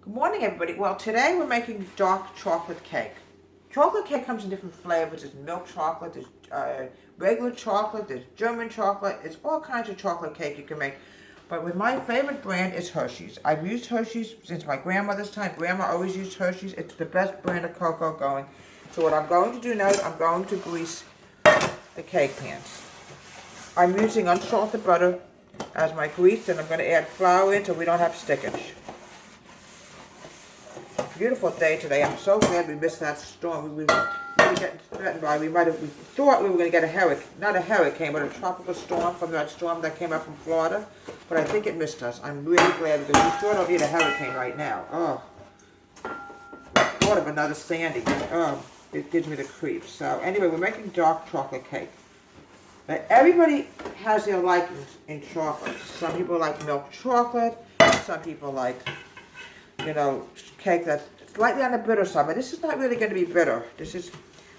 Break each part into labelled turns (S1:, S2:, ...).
S1: Good morning, everybody. Well, today we're making dark chocolate cake. Chocolate cake comes in different flavors. There's milk chocolate, there's regular chocolate, there's German chocolate. There's all kinds of chocolate cake you can make. But with my favorite brand is Hershey's. I've used Hershey's since my grandmother's time. Grandma always used Hershey's. It's the best brand of cocoa going. So what I'm going to do now is I'm going to grease the cake pans. I'm using unsalted butter as my grease, and I'm going to add flour in so we don't have stickage. Beautiful day today. I'm so glad we missed that storm. We were getting threatened by. We thought we were going to get a hurricane, not a hurricane, but a tropical storm from that storm that came up from Florida. But I think it missed us. I'm really glad because we sure don't need a hurricane right now. Oh, thought of another Sandy. Oh, it gives me the creeps. So anyway, we're making dark chocolate cake. Now, everybody has their likings in chocolate. Some people like milk chocolate. Some people like, cake that's slightly on the bitter side, but this is not really going to be bitter. This is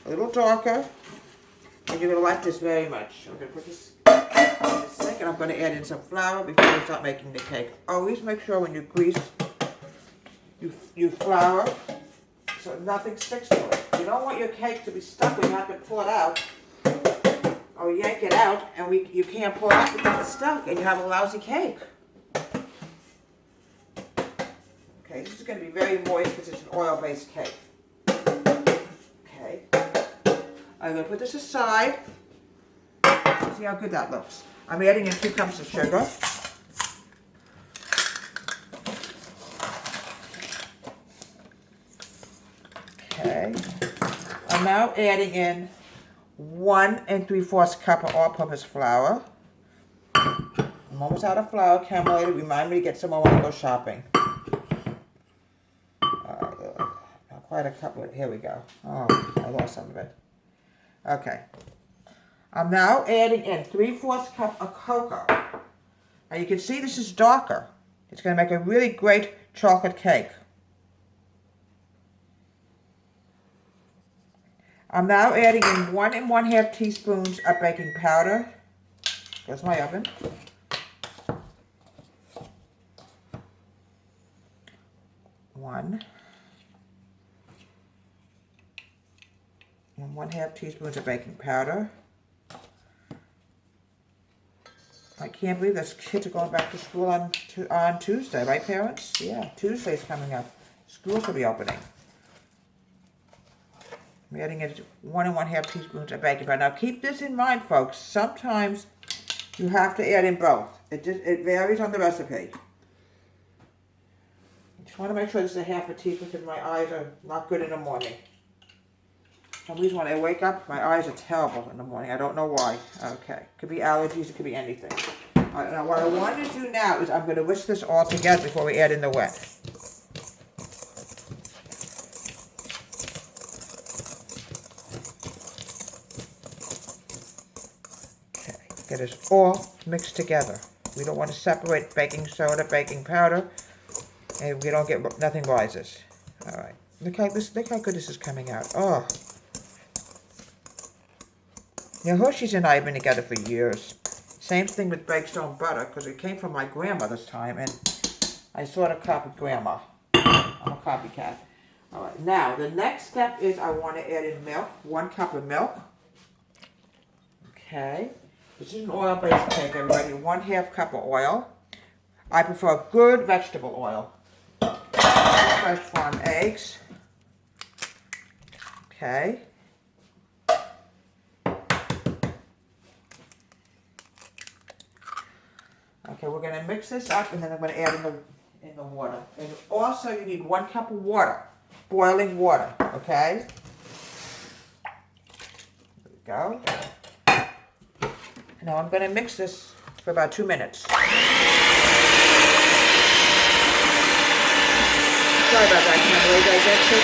S1: a little darker, and you're going to like this very much. I'm going to put this in a sink, and I'm going to add in some flour before we start making the cake. Always make sure when you grease, you flour so nothing sticks to it. You don't want your cake to be stuck when you have to pull it out, or yank it out, and you can't pull it out because it's stuck, and you have a lousy cake. Okay, this is going to be very moist because it's an oil-based cake. Okay, I'm going to put this aside. See how good that looks. I'm adding in 2 cups of sugar. Okay, I'm now adding in 1 3/4 cup of all-purpose flour. I'm almost out of flour. Caramelated. Remind me to get some more when I go shopping. Quite a couple of, here we go. Oh, I lost some of it. Okay. I'm now adding in 3/4 cup of cocoa. Now you can see this is darker. It's going to make a really great chocolate cake. I'm now adding in 1 1/2 teaspoons of baking powder. Goes my oven. 1 1/2 teaspoons of baking powder. I can't believe those kids are going back to school on Tuesday, right, parents? Yeah, Tuesday's coming up. Schools will be opening. I'm adding in 1 1/2 teaspoons of baking powder. Now keep this in mind, folks. Sometimes you have to add in both. It varies on the recipe. I just want to make sure this is a 1/2 teaspoon because my eyes are not good in the morning. For some reason when I wake up, my eyes are terrible in the morning. I don't know why. Okay. Could be allergies. It could be anything. All right, now what I want to do now is I'm going to whisk this all together before we add in the wet. Okay. Get this all mixed together. We don't want to separate baking soda, baking powder, and we don't get nothing rises. All right. Look how good this is coming out. Oh. Now, Hershey's and I have been together for years. Same thing with Breakstone butter, because it came from my grandmother's time, and I sort of copied Grandma. I'm a copycat. All right, now, the next step is I want to add in milk, 1 cup of milk. Okay. This is an oil-based cake, everybody, 1/2 cup of oil. I prefer good vegetable oil. Fresh farm eggs. Okay. Okay, we're going to mix this up, and then I'm going to add in the water. And also, you need 1 cup of water, boiling water, okay? There we go. Now I'm going to mix this for about 2 minutes. Sorry about that, Kimberly. Did I get you?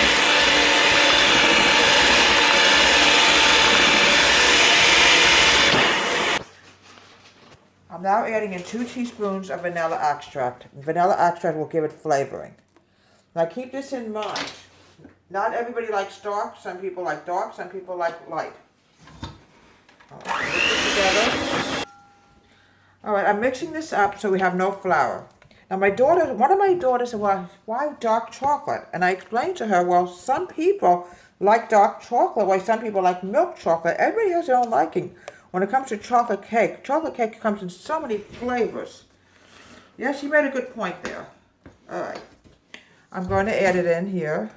S1: I'm now adding in 2 teaspoons of vanilla extract. Vanilla extract will give it flavoring. Now keep this in mind. Not everybody likes dark. Some people like dark. Some people like light. All right, mix it together. All right, I'm mixing this up so we have no flour. Now one of my daughters said, well, why dark chocolate? And I explained to her, well, some people like dark chocolate, while some people like milk chocolate. Everybody has their own liking. When it comes to chocolate cake comes in so many flavors. Yes, you made a good point there. All right. I'm going to add it in here.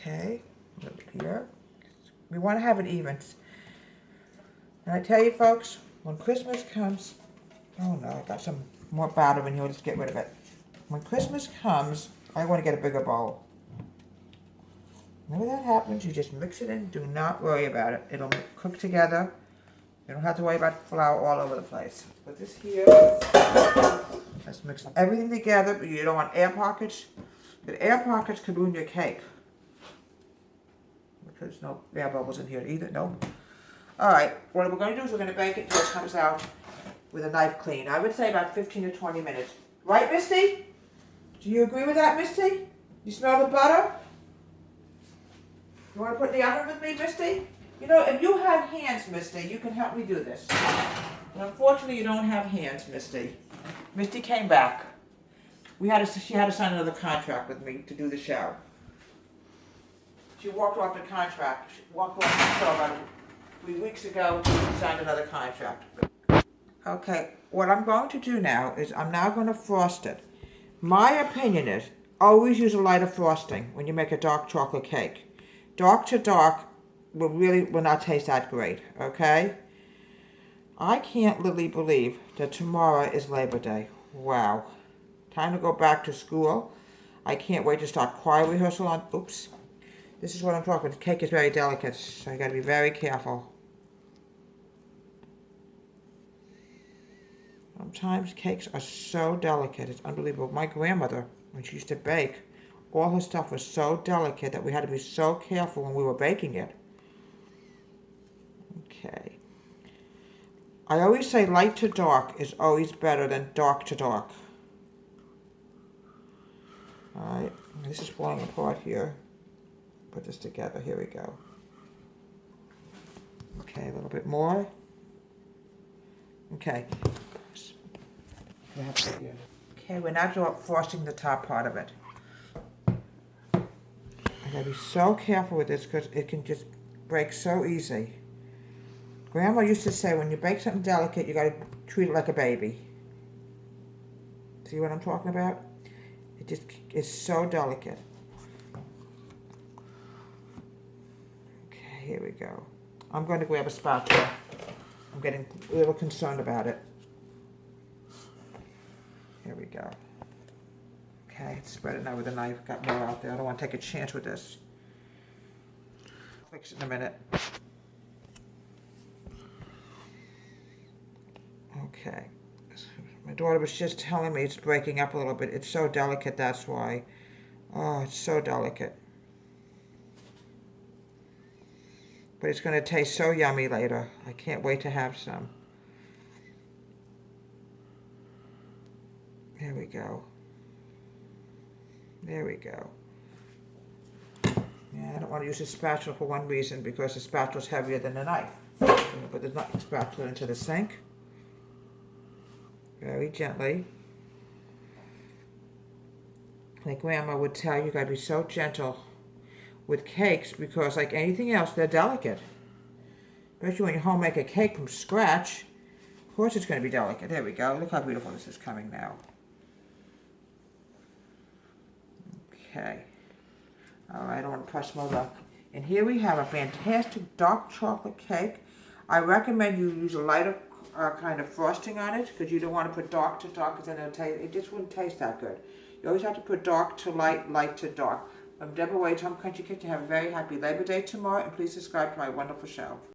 S1: Okay, over here. We want to have it even. And I tell you folks, when Christmas comes, oh no, I got some more batter in here, let's get rid of it. When Christmas comes, I want to get a bigger bowl. Whenever that happens, you just mix it in, do not worry about it. It'll cook together. You don't have to worry about flour all over the place. Put this here. Let's mix everything together, but you don't want air pockets. But air pockets could ruin your cake. There's no air bubbles in here either, no. Alright, what we're going to do is we're going to bake it until it comes out with a knife clean. I would say about 15 to 20 minutes. Right, Misty? Do you agree with that, Misty? You smell the butter? You want to put it in the oven with me, Misty? You know, if you have hands, Misty, you can help me do this. But unfortunately, you don't have hands, Misty. Misty came back. She had to sign another contract with me to do the show. She walked off the contract. She walked off the show about 3 weeks ago. She signed another contract. Okay, what I'm going to do now is I'm now going to frost it. My opinion is always use a lighter frosting when you make a dark chocolate cake. Dark to dark will not taste that great, okay? I can't really believe that tomorrow is Labor Day. Wow. Time to go back to school. I can't wait to start choir rehearsal on, oops. This is what I'm talking about. The cake is very delicate, so you gotta be very careful. Sometimes cakes are so delicate, it's unbelievable. My grandmother, when she used to bake, all her stuff was so delicate that we had to be so careful when we were baking it. Okay. I always say light to dark is always better than dark to dark. Alright, this is falling apart here. Put this together, here we go. Okay, a little bit more. Okay. Okay, we're now frosting the top part of it. I gotta be so careful with this because it can just break so easy. Grandma used to say when you bake something delicate, you gotta treat it like a baby. See what I'm talking about? It just is so delicate. Okay, here we go. I'm going to grab a spatula. I'm getting a little concerned about it. Here we go. Okay, spread it now with a knife. Got more out there. I don't want to take a chance with this. Fix it in a minute. Okay. My daughter was just telling me it's breaking up a little bit. It's so delicate, that's why. Oh, it's so delicate. But it's going to taste so yummy later. I can't wait to have some. There we go. There we go. Yeah, I don't want to use a spatula for one reason, because the spatula is heavier than the knife. I'm going to put the spatula into the sink. Very gently. Like Grandma would tell you, you gotta be so gentle with cakes, because like anything else, they're delicate. Especially when you home make a cake from scratch, of course it's gonna be delicate. There we go. Look how beautiful this is coming now. Okay. All right, I don't want to press my luck. And here we have a fantastic dark chocolate cake. I recommend you use a lighter kind of frosting on it, because you don't want to put dark to dark, because then it just wouldn't taste that good. You always have to put dark to light, light to dark. I'm Deborah Wade, Home Country Kitchen. Have a very happy Labor Day tomorrow, and please subscribe to my wonderful show.